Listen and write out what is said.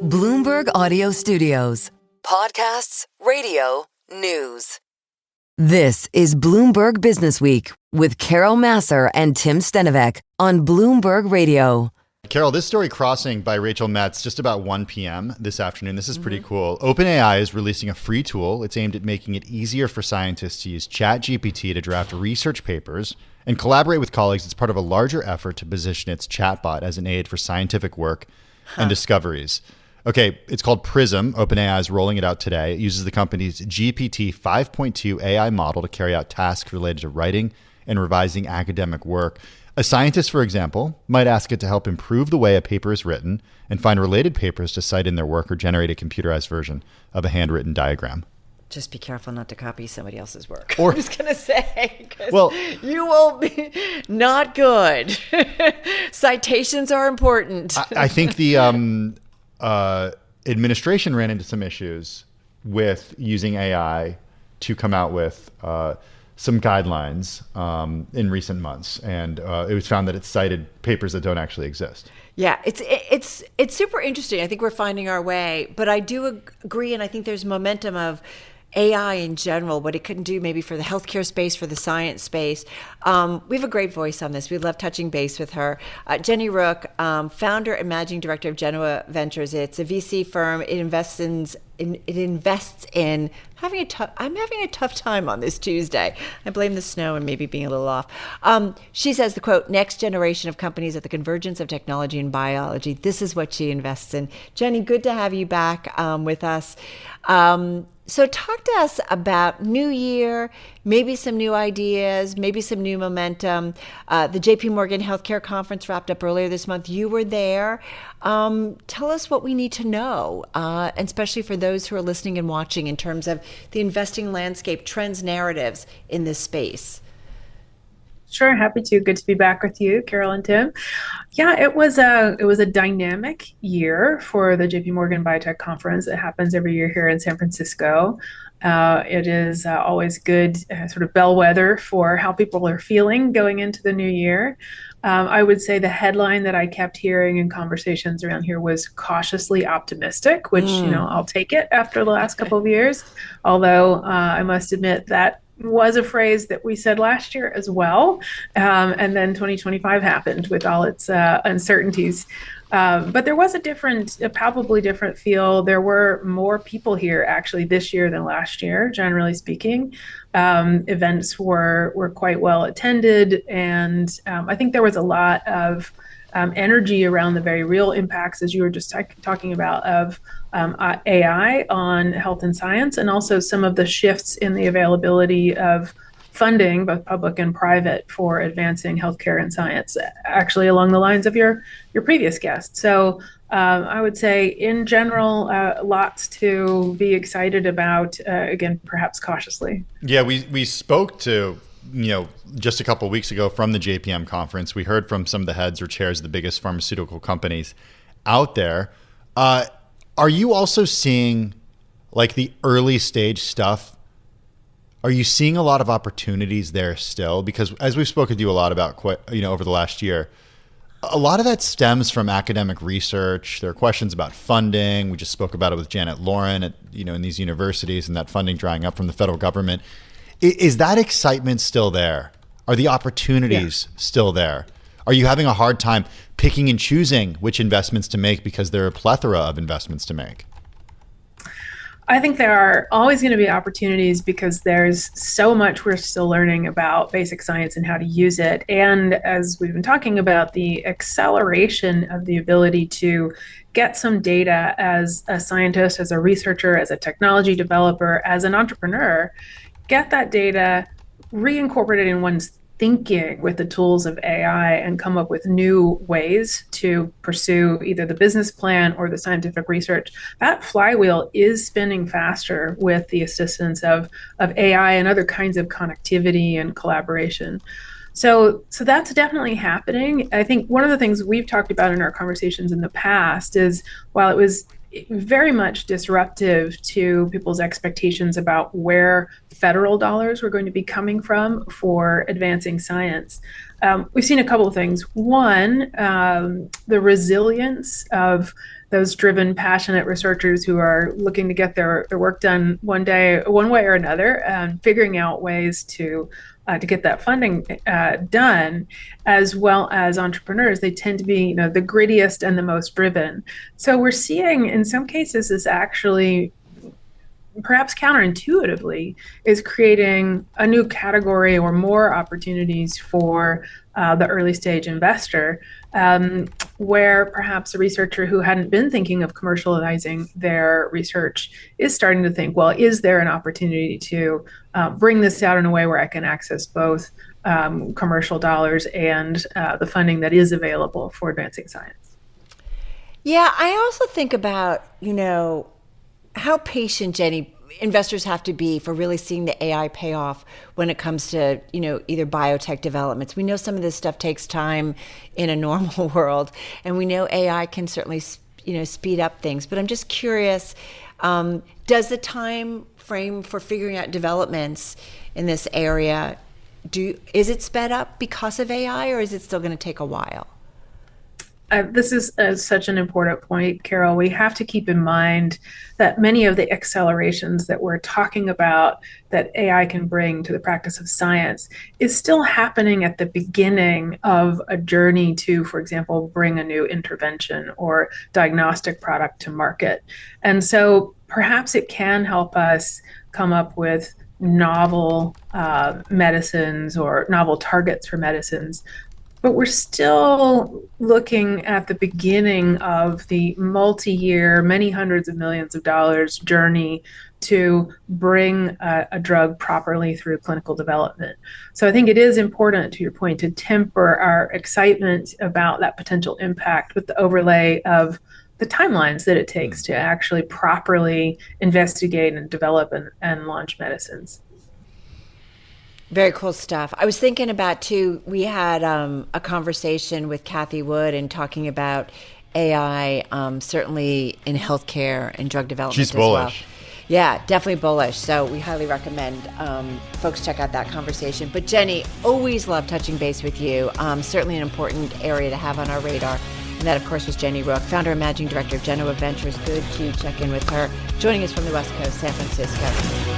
Bloomberg Audio Studios. Podcasts, radio, news. This is Bloomberg Businessweek with Carol Massar and Tim Stenovec on Bloomberg Radio. Carol, this story crossing by Rachel Metz just about 1 p.m. this afternoon. This is pretty cool. OpenAI is releasing a free tool. It's aimed at making it easier for scientists to use ChatGPT to draft research papers and collaborate with colleagues. It's part of a larger effort to position its chatbot as an aid for scientific work and discoveries. Okay, it's called Prism. OpenAI is rolling it out today. It uses the company's GPT 5.2 AI model to carry out tasks related to writing and revising academic work. A scientist, for example, might ask it to help improve the way a paper is written and find related papers to cite in their work or generate a computerized version of a handwritten diagram. Just be careful not to copy somebody else's work. Or, I'm just going to say, because you will be not good. Citations are important. I think the administration ran into some issues with using AI to come out with some guidelines in recent months, and it was found that it cited papers that don't actually exist. Yeah, it's super interesting. I think we're finding our way, but I do agree, and I think there's momentum of AI in general, what it can do maybe for the healthcare space, for the science space. We have a great voice on this. We love touching base with her. Jenny Rooke, founder and managing director of Genoa Ventures. It's a VC firm. It invests in I'm having a tough time on this Tuesday. I blame the snow and maybe being a little off. She says the quote, next generation of companies at the convergence of technology and biology. This is what she invests in. Jenny, good to have you back with us. So talk to us about new year, maybe some new ideas, maybe some new momentum. The JPMorgan Healthcare Conference wrapped up earlier this month. You were there. Tell us what we need to know, and especially for those who are listening and watching in terms of the investing landscape, trends, narratives in this space. Sure, happy to. Good to be back with you, Carol and Tim. Yeah, it was a dynamic year for the JPMorgan Biotech Conference. It happens every year here in San Francisco. It is always good sort of bellwether for how people are feeling going into the new year. I would say the headline that I kept hearing in conversations around here was cautiously optimistic, which, I'll take it after the last couple of years. Although I must admit that was a phrase that we said last year as well. And then 2025 happened with all its uncertainties. But there was a palpably different feel. There were more people here actually this year than last year, generally speaking. Events were quite well attended. And I think there was a lot of energy around the very real impacts, as you were just talking about, of AI on health and science, and also some of the shifts in the availability of funding, both public and private, for advancing healthcare and science, actually along the lines of your previous guest. So I would say, in general, lots to be excited about, again, perhaps cautiously. Yeah, we spoke to just a couple of weeks ago from the JPM conference. We heard from some of the heads or chairs of the biggest pharmaceutical companies out there. Are you also seeing like the early stage stuff? Are you seeing a lot of opportunities there still? Because as we've spoken to you a lot about, over the last year, a lot of that stems from academic research. There are questions about funding. We just spoke about it with Janet Lauren at, in these universities, and that funding drying up from the federal government. Is that excitement still there? Are the opportunities still there? Are you having a hard time picking and choosing which investments to make because there are a plethora of investments to make? I think there are always going to be opportunities because there's so much we're still learning about basic science and how to use it. And as we've been talking about, the acceleration of the ability to get some data as a scientist, as a researcher, as a technology developer, as an entrepreneur, get that data, reincorporate it in one's thinking with the tools of AI, and come up with new ways to pursue either the business plan or the scientific research. That flywheel is spinning faster with the assistance of AI and other kinds of connectivity and collaboration. So that's definitely happening. I think one of the things we've talked about in our conversations in the past is, while it was very much disruptive to people's expectations about where federal dollars were going to be coming from for advancing science. We've seen a couple of things. One, the resilience of those driven, passionate researchers who are looking to get their work done one day, one way or another, figuring out ways to get that funding done, as well as entrepreneurs. They tend to be, the grittiest and the most driven. So we're seeing, in some cases, this actually, perhaps counterintuitively, is creating a new category or more opportunities for the early stage investor, where perhaps a researcher who hadn't been thinking of commercializing their research is starting to think, well, is there an opportunity to bring this out in a way where I can access both commercial dollars and the funding that is available for advancing science? Yeah, I also think about, how patient, Jenny, investors have to be for really seeing the AI payoff when it comes to, either biotech developments. We know some of this stuff takes time in a normal world, and we know AI can certainly, speed up things. But I'm just curious, does the time frame for figuring out developments in this area, is it sped up because of AI, or is it still going to take a while? This is such an important point, Carol. We have to keep in mind that many of the accelerations that we're talking about that AI can bring to the practice of science is still happening at the beginning of a journey to, for example, bring a new intervention or diagnostic product to market. And so perhaps it can help us come up with novel medicines or novel targets for medicines. But we're still looking at the beginning of the multi-year, many hundreds of millions of dollars journey to bring a drug properly through clinical development. So I think it is important, to your point, to temper our excitement about that potential impact with the overlay of the timelines that it takes to actually properly investigate and develop and launch medicines. Very cool stuff. I was thinking about, too, we had a conversation with Kathy Wood and talking about AI, certainly in healthcare and drug development. She's bullish. Well. Yeah, definitely bullish. So we highly recommend folks check out that conversation. But Jenny, always love touching base with you. Certainly an important area to have on our radar. And that, of course, was Jenny Rooke, founder and managing director of Genoa Ventures. Good to check in with her. Joining us from the West Coast, San Francisco.